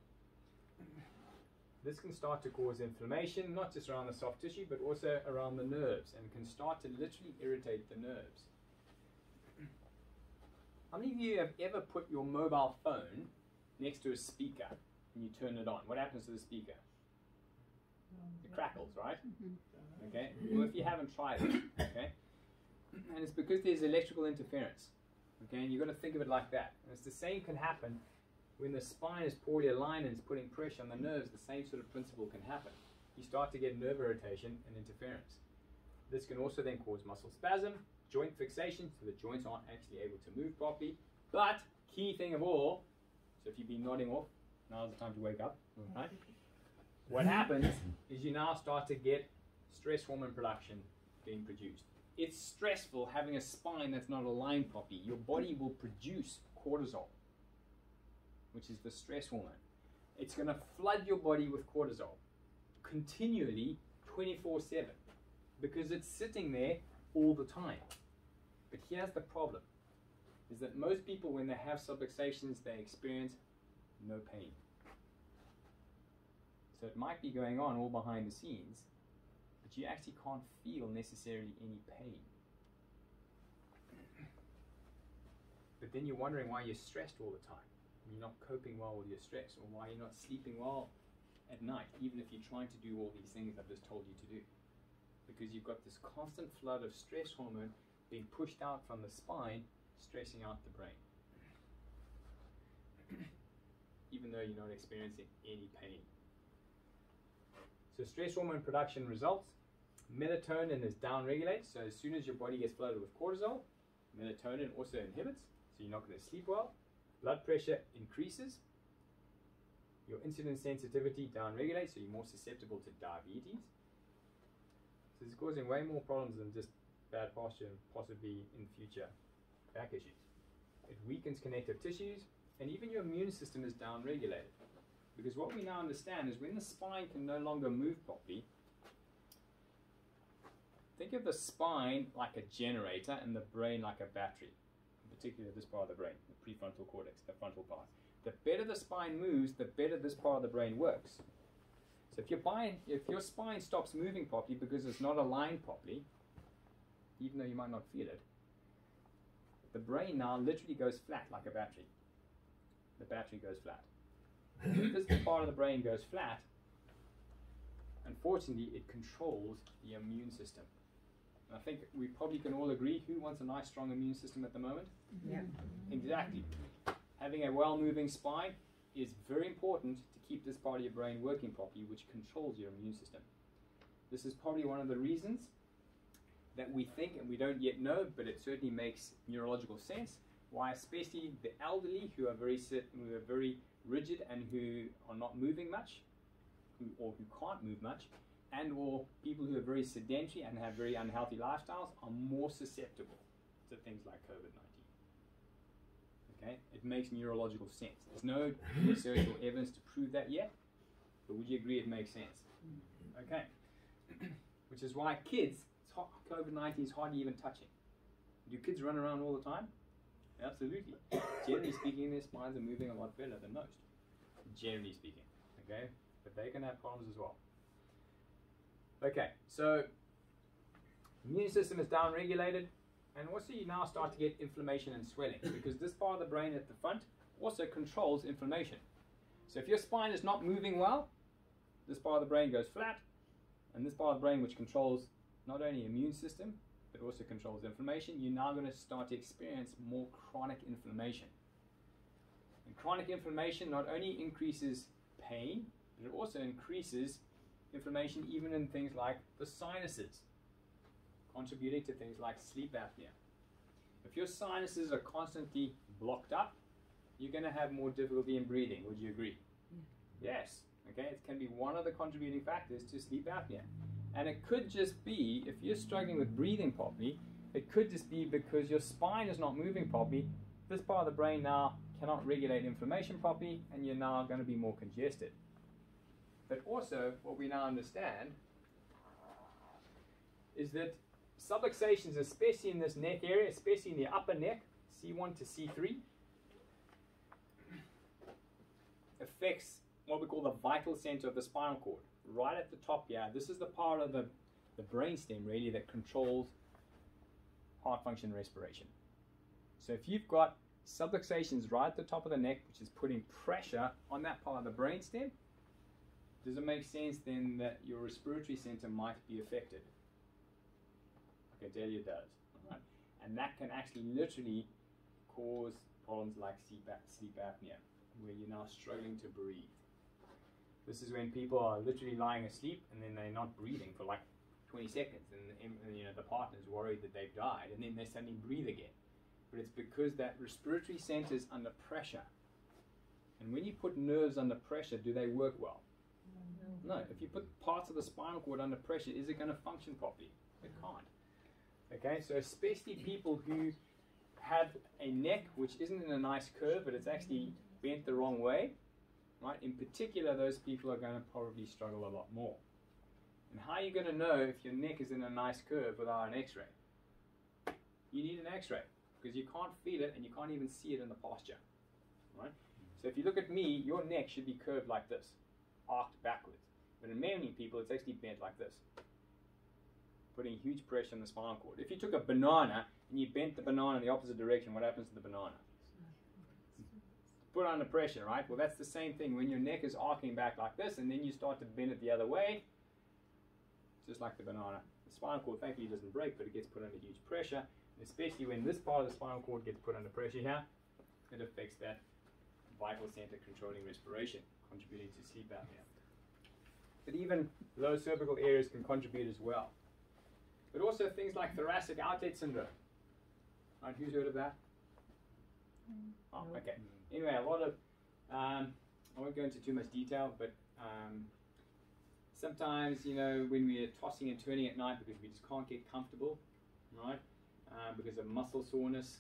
This can start to cause inflammation, not just around the soft tissue, but also around the nerves, and can start to literally irritate the nerves. How many of you have ever put your mobile phone next to a speaker and you turn it on? What happens to the speaker? It crackles, right? Okay. Well, if you haven't tried it, okay, and it's because there's electrical interference. Okay, and you've got to think of it like that. And it's the same can happen when the spine is poorly aligned and it's putting pressure on the nerves. The same sort of principle can happen. You start to get nerve irritation and interference. This can also then cause muscle spasm, joint fixation, so the joints aren't actually able to move properly. But key thing of all, so if you've been nodding off, now's the time to wake up. Right? What happens is you now start to get stress hormone production being produced. It's stressful having a spine that's not aligned properly. Your body will produce cortisol, which is the stress hormone. It's going to flood your body with cortisol continually 24/7 because it's sitting there all the time. But here's the problem, is that most people, when they have subluxations, they experience no pain. So it might be going on all behind the scenes, but you actually can't feel necessarily any pain. But then you're wondering why you're stressed all the time. You're not coping well with your stress, or why you're not sleeping well at night, even if you're trying to do all these things I've just told you to do. Because you've got this constant flood of stress hormone being pushed out from the spine, stressing out the brain. Even though you're not experiencing any pain. So stress hormone production results. Melatonin is downregulated, so as soon as your body gets flooded with cortisol, melatonin also inhibits, so you're not going to sleep well. Blood pressure increases. Your insulin sensitivity downregulates, so you're more susceptible to diabetes. So it's causing way more problems than just bad posture and possibly in future back issues. It weakens connective tissues, and even your immune system is downregulated. Because what we now understand is when the spine can no longer move properly, think of the spine like a generator and the brain like a battery. In particular, this part of the brain, the prefrontal cortex, the frontal part. The better the spine moves, the better this part of the brain works. So if your spine stops moving properly because it's not aligned properly, even though you might not feel it, the brain now literally goes flat like a battery. The battery goes flat. If this part of the brain goes flat, unfortunately, it controls the immune system. And I think we probably can all agree, who wants a nice, strong immune system at the moment? Yeah. Exactly. Having a well-moving spine is very important to keep this part of your brain working properly, which controls your immune system. This is probably one of the reasons that we think, and we don't yet know, but it certainly makes neurological sense, why especially the elderly who are very rigid and who are not moving much, or who can't move much, and or people who are very sedentary and have very unhealthy lifestyles are more susceptible to things like COVID-19. Okay, it makes neurological sense. There's no research or evidence to prove that yet, but would you agree it makes sense? Okay, which is why kids, COVID-19 is hardly even touching. Do kids run around all the time? Absolutely. Generally speaking, their spines are moving a lot better than most. Generally speaking, okay? But they can have problems as well. Okay, so immune system is downregulated, and also you now start to get inflammation and swelling because this part of the brain at the front also controls inflammation. So if your spine is not moving well, this part of the brain goes flat, and this part of the brain, which controls not only immune system but also controls inflammation, you're now going to start to experience more chronic inflammation. And chronic inflammation not only increases pain, but it also increases inflammation even in things like the sinuses, contributing to things like sleep apnea. If your sinuses are constantly blocked up, you're going to have more difficulty in breathing. Would you agree? Yeah. Yes. Okay, it can be one of the contributing factors to sleep apnea. And it could just be, if you're struggling with breathing properly, it could just be because your spine is not moving properly. This part of the brain now cannot regulate inflammation properly, and you're now going to be more congested. But also, what we now understand is that subluxations, especially in this neck area, especially in the upper neck, C1 to C3, affects what we call the vital center of the spinal cord. Right at the top here, this is the part of the brainstem really that controls heart function, respiration. So if you've got subluxations right at the top of the neck, which is putting pressure on that part of the brainstem, does it make sense then that your respiratory center might be affected? I can tell you it does. Right? And that can actually literally cause problems like sleep apnea, where you're now struggling to breathe. This is when people are literally lying asleep and then they're not breathing for like 20 seconds, and you know, the partner's worried that they've died, and then they suddenly breathe again. But it's because that respiratory center is under pressure. And when you put nerves under pressure, do they work well? No. If you put parts of the spinal cord under pressure, is it going to function properly? It can't. Okay, so especially people who have a neck which isn't in a nice curve, but it's actually bent the wrong way, right? In particular, those people are going to probably struggle a lot more. And how are you going to know if your neck is in a nice curve without an x-ray? You need an x-ray, because you can't feel it and you can't even see it in the posture, right? So if you look at me, your neck should be curved like this, arced backwards. But in many people, it's actually bent like this, putting huge pressure on the spinal cord. If you took a banana and you bent the banana in the opposite direction, what happens to the banana? Put under pressure, right? Well, that's the same thing. When your neck is arcing back like this, and then you start to bend it the other way, just like the banana. The spinal cord, thankfully, doesn't break, but it gets put under huge pressure. And especially when this part of the spinal cord gets put under pressure here, it affects that vital center controlling respiration, contributing to sleep apnea. But even low cervical areas can contribute as well. But also things like thoracic outlet syndrome. Right, who's heard of that? Oh, okay. Anyway, a lot of, I won't go into too much detail, but sometimes, you know, when we're tossing and turning at night because we just can't get comfortable, right? Because of muscle soreness,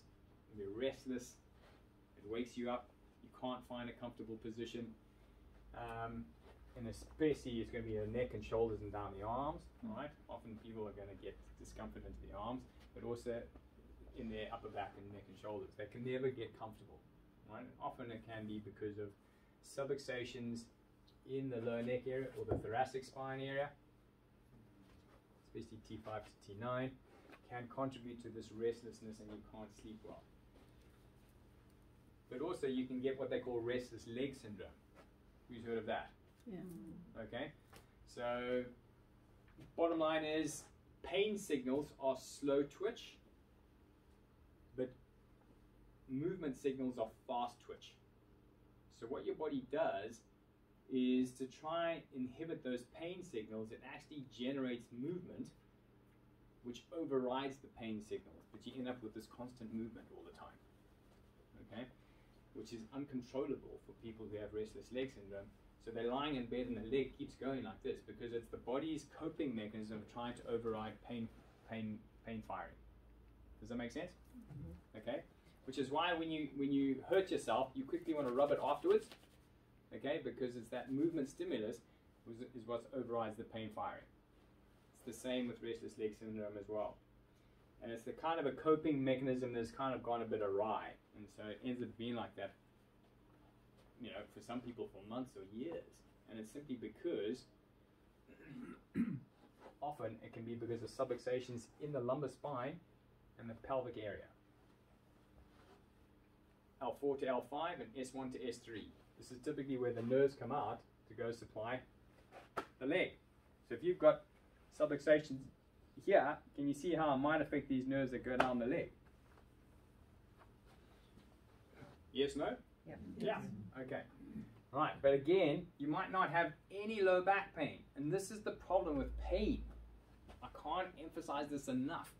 we're restless, it wakes you up, you can't find a comfortable position. And especially it's going to be the neck and shoulders and down the arms, right? Often people are going to get discomfort into the arms, but also in their upper back and neck and shoulders. They can never get comfortable, right? Often it can be because of subluxations in the lower neck area or the thoracic spine area, especially T5 to T9, can contribute to this restlessness and you can't sleep well. But also you can get what they call restless leg syndrome. Who's heard of that? Yeah. Okay, so bottom line is pain signals are slow twitch, but movement signals are fast twitch. So what your body does is to try and inhibit those pain signals, it actually generates movement which overrides the pain signals, but you end up with this constant movement all the time, okay, which is uncontrollable for people who have restless leg syndrome. So they're lying in bed and the leg keeps going like this because it's the body's coping mechanism of trying to override pain firing. Does that make sense? Mm-hmm. Okay. Which is why when you hurt yourself, you quickly want to rub it afterwards. Okay, because it's that movement stimulus is what overrides the pain firing. It's the same with restless leg syndrome as well. And it's the kind of a coping mechanism that's kind of gone a bit awry, and so it ends up being like that, you know, for some people for months or years. And it's simply because often it can be because of subluxations in the lumbar spine and the pelvic area. L4 to L5 and S1 to S3. This is typically where the nerves come out to go supply the leg. So if you've got subluxations here, can you see how it might affect these nerves that go down the leg? Yes, no? Yeah. Yeah. Okay. Right. But again, you might not have any low back pain. And this is the problem with pain. I can't emphasize this enough.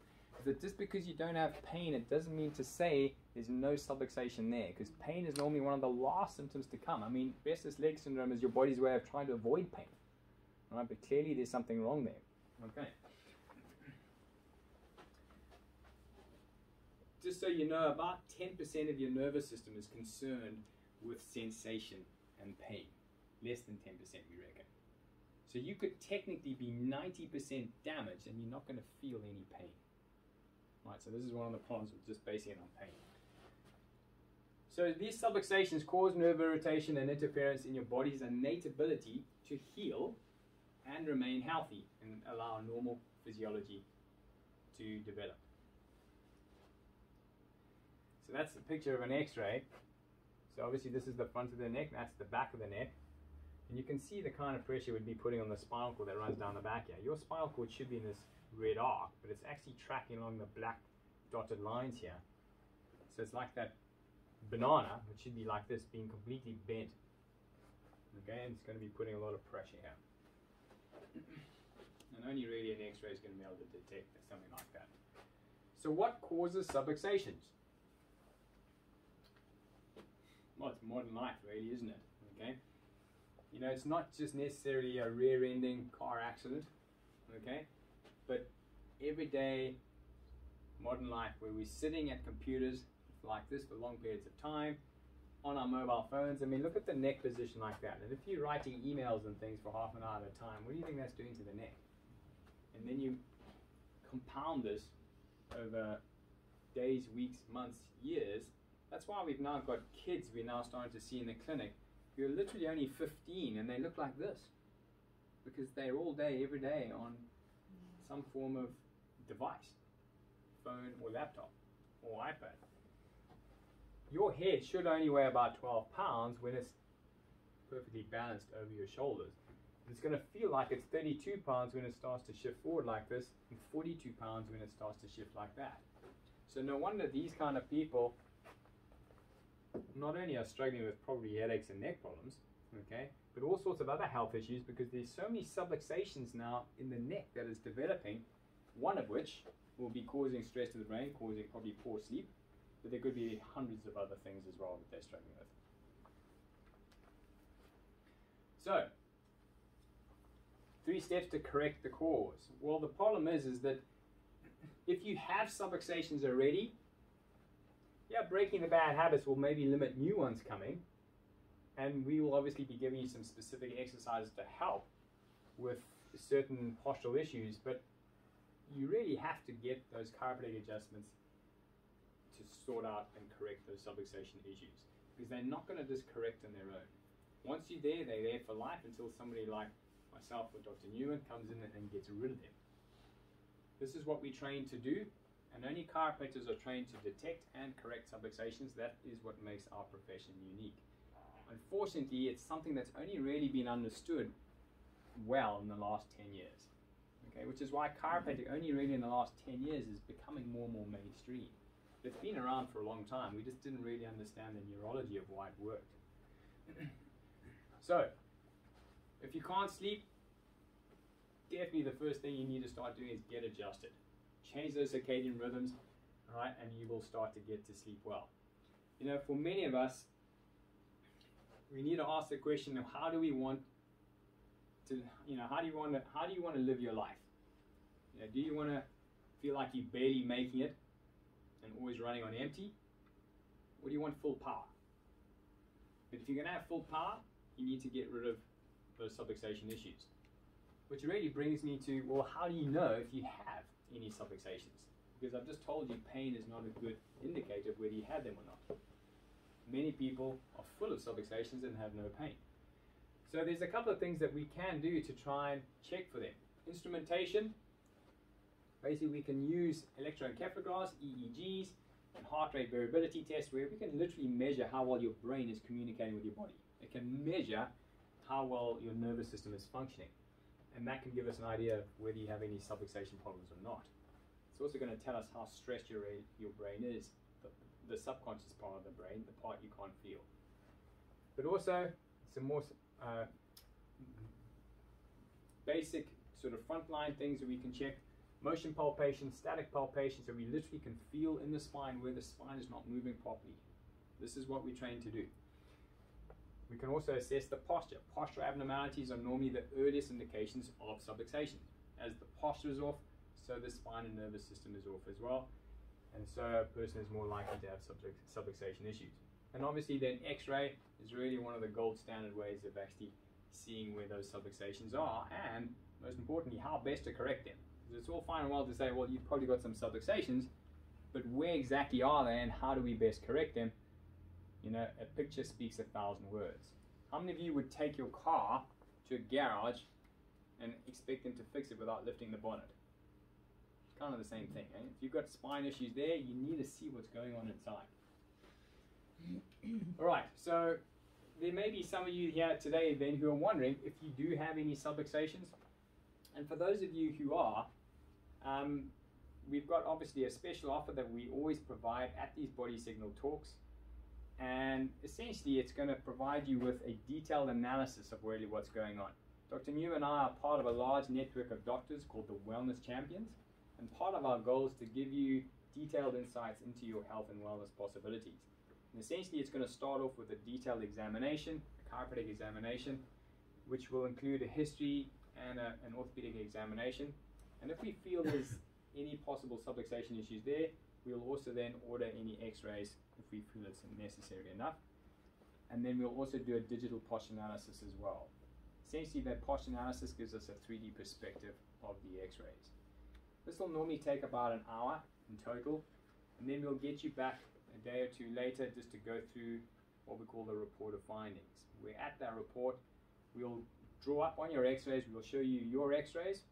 That just because you don't have pain, it doesn't mean to say there's no subluxation there, because pain is normally one of the last symptoms to come. I mean, restless leg syndrome is your body's way of trying to avoid pain, right? But clearly there's something wrong there. Okay. Just so you know, about 10% of your nervous system is concerned with sensation and pain. Less than 10%, we reckon. So you could technically be 90% damaged and you're not going to feel any pain. Right, so this is one of the problems with just basing it on pain. So these subluxations cause nerve irritation and interference in your body's innate ability to heal and remain healthy and allow normal physiology to develop. So that's the picture of an x-ray. So obviously this is the front of the neck, that's the back of the neck. And you can see the kind of pressure we'd be putting on the spinal cord that runs down the back here. Your spinal cord should be in this red arc, but it's actually tracking along the black dotted lines here. So it's like that banana, which should be like this, being completely bent. Okay, and it's going to be putting a lot of pressure here. And only really an X-ray is going to be able to detect something like that. So what causes subluxations? Well, it's modern life, really, isn't it? Okay. You know, it's not just necessarily a rear-ending car accident, okay, but everyday modern life where we're sitting at computers like this for long periods of time, on our mobile phones. I mean, look at the neck position like that. And if you're writing emails and things for half an hour at a time, what do you think that's doing to the neck? And then you compound this over days, weeks, months, years. That's why we've now got kids we're now starting to see in the clinic who are literally only 15 and they look like this because they're all day, every day on some form of device, phone or laptop or iPad. Your head should only weigh about 12 pounds when it's perfectly balanced over your shoulders. It's going to feel like it's 32 pounds when it starts to shift forward like this and 42 pounds when it starts to shift like that. So no wonder these kind of people not only are struggling with probably headaches and neck problems, okay, but all sorts of other health issues because there's so many subluxations now in the neck that is developing, one of which will be causing stress to the brain, causing probably poor sleep, but there could be hundreds of other things as well that they're struggling with. So, 3 steps to correct the cause. Well, the problem is that if you have subluxations already, yeah, breaking the bad habits will maybe limit new ones coming, and we will obviously be giving you some specific exercises to help with certain postural issues, but you really have to get those chiropractic adjustments to sort out and correct those subluxation issues, because they're not going to just correct on their own. Once you're there, they're there for life until somebody like myself or Dr. Newman comes in and gets rid of them. This is what we train to do, and only chiropractors are trained to detect and correct subluxations. That is what makes our profession unique. Unfortunately, it's something that's only really been understood well in the last 10 years. Okay, which is why chiropractic only really in the last 10 years is becoming more and more mainstream. It's been around for a long time. We just didn't really understand the neurology of why it worked. So, if you can't sleep, definitely the first thing you need to start doing is get adjusted. Change those circadian rhythms, all right, and you will start to get to sleep well. You know, for many of us, we need to ask the question of how do we want to, how do you want to live your life? You know, do you want to feel like you're barely making it and always running on empty? Or do you want full power? But if you're going to have full power, you need to get rid of those subluxation issues. Which really brings me to, well, how do you know if you have any subluxations? Because I've just told you pain is not a good indicator of whether you have them or not. Many people are full of subluxations and have no pain. So there's a couple of things that we can do to try and check for them. Instrumentation. Basically, we can use electroencephalographs, EEGs, and heart rate variability tests where we can literally measure how well your brain is communicating with your body. It can measure how well your nervous system is functioning. And that can give us an idea of whether you have any subluxation problems or not. It's also going to tell us how stressed your brain is, the subconscious part of the brain, the part you can't feel. But also, some more basic sort of frontline things that we can check. Motion palpation, static palpation, so we literally can feel in the spine where the spine is not moving properly. This is what we train to do. We can also assess the posture. Postural abnormalities are normally the earliest indications of subluxation. As the posture is off, so the spine and nervous system is off as well. And so a person is more likely to have subluxation issues. And obviously then X-ray is really one of the gold standard ways of actually seeing where those subluxations are, and most importantly, how best to correct them. Because it's all fine and well to say, well, you've probably got some subluxations, but where exactly are they and how do we best correct them? You know, a picture speaks 1,000 words. How many of you would take your car to a garage and expect them to fix it without lifting the bonnet? It's kind of the same thing. Eh? If you've got spine issues there, you need to see what's going on inside. All right, so there may be some of you here today then who are wondering if you do have any subluxations. And for those of you who are, we've got obviously a special offer that we always provide at these body signal talks. And essentially it's going to provide you with a detailed analysis of really what's going on. Dr. Newman and I are part of a large network of doctors called the Wellness Champions, and part of our goal is to give you detailed insights into your health and wellness possibilities. And essentially, it's going to start off with a detailed examination, a chiropractic examination, which will include a history and an orthopedic examination. And if we feel there's any possible subluxation issues there, we'll also then order any x-rays if we feel it's necessary enough. And then we'll also do a digital posture analysis as well. Essentially, that posture analysis gives us a 3D perspective of the x-rays. This will normally take about an hour in total, and then we'll get you back a day or two later just to go through what we call the report of findings. Where at that report, we'll draw up on your x-rays, we'll show you your x-rays,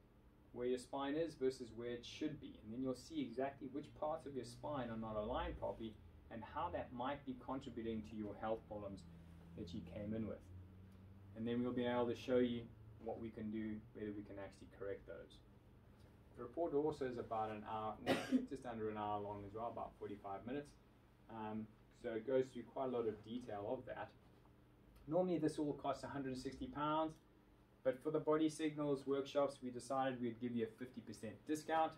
where your spine is versus where it should be, and then you'll see exactly which parts of your spine are not aligned properly and how that might be contributing to your health problems that you came in with. And then we'll be able to show you what we can do, whether we can actually correct those. The report also is about an hour, just under an hour long as well, about 45 minutes. So it goes through quite a lot of detail of that. Normally this all costs £160, but for the Body Signals workshops, we decided we'd give you a 50% discount.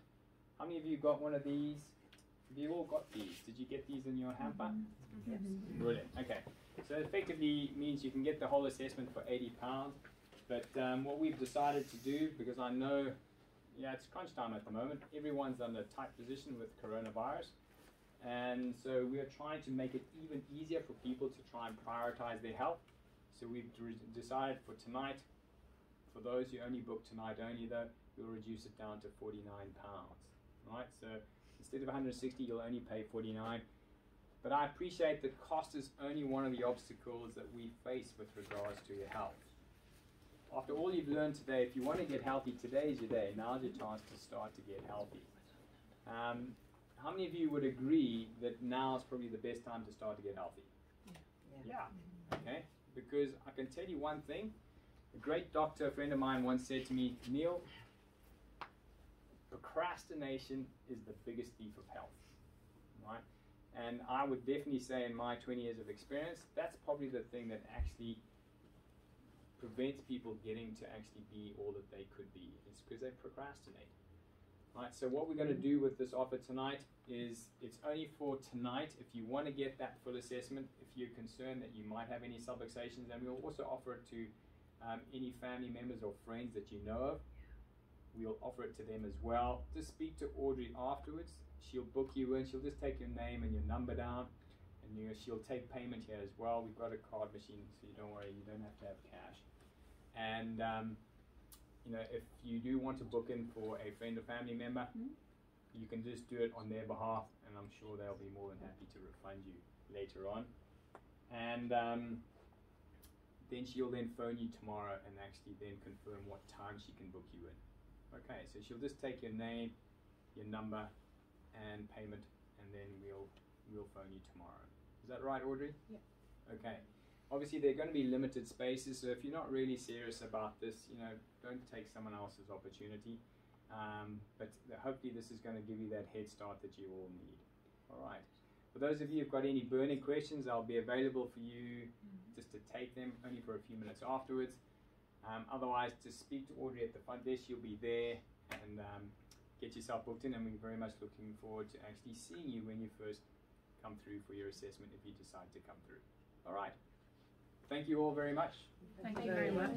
How many of you got one of these? Have you all got these? Did you get these in your hamper? Yes. Brilliant. Okay. So it effectively means you can get the whole assessment for £80. But what we've decided to do, because I know, it's crunch time at the moment. Everyone's under a tight position with coronavirus. And so we are trying to make it even easier for people to try and prioritize their health. So we've decided for tonight, for those who only book tonight only though, we'll reduce it down to £49. Right? So instead of 160, you'll only pay 49. But I appreciate that cost is only one of the obstacles that we face with regards to your health. After all you've learned today, if you want to get healthy, today is your day. Now's your chance to start to get healthy. How many of you would agree that now is probably the best time to start to get healthy? Yeah. Okay. Because I can tell you one thing. A great doctor, a friend of mine, once said to me, Neil, procrastination is the biggest thief of health. Right? And I would definitely say in my 20 years of experience, that's probably the thing that actually prevents people getting to actually be all that they could be. It's because they procrastinate. Right, so what we're going to do with this offer tonight is it's only for tonight. If you want to get that full assessment, if you're concerned that you might have any subluxations, and we'll also offer it to any family members or friends that you know of. We'll offer it to them as well. Just speak to Audrey afterwards. She'll book you in. She'll just take your name and your number down, and she'll take payment here as well. We've got a card machine, so you don't worry. You don't have to have cash. And if you do want to book in for a friend or family member, you can just do it on their behalf, and I'm sure they'll be more than happy to refund you later on. And then she'll then phone you tomorrow and actually then confirm what time she can book you in. Okay, so she'll just take your name, your number, and payment, and then we'll phone you tomorrow. Is that right, Audrey? Yeah. Okay. Obviously, there are going to be limited spaces, so if you're not really serious about this, don't take someone else's opportunity. But hopefully this is going to give you that head start that you all need. All right. For those of you who've got any burning questions, I'll be available for you just to take them only for a few minutes afterwards. Otherwise, just speak to Audrey at the front desk. She'll be there, and get yourself booked in, and we're very much looking forward to actually seeing you when you first come through for your assessment if you decide to come through. All right. Thank you all very much. Thank you very much.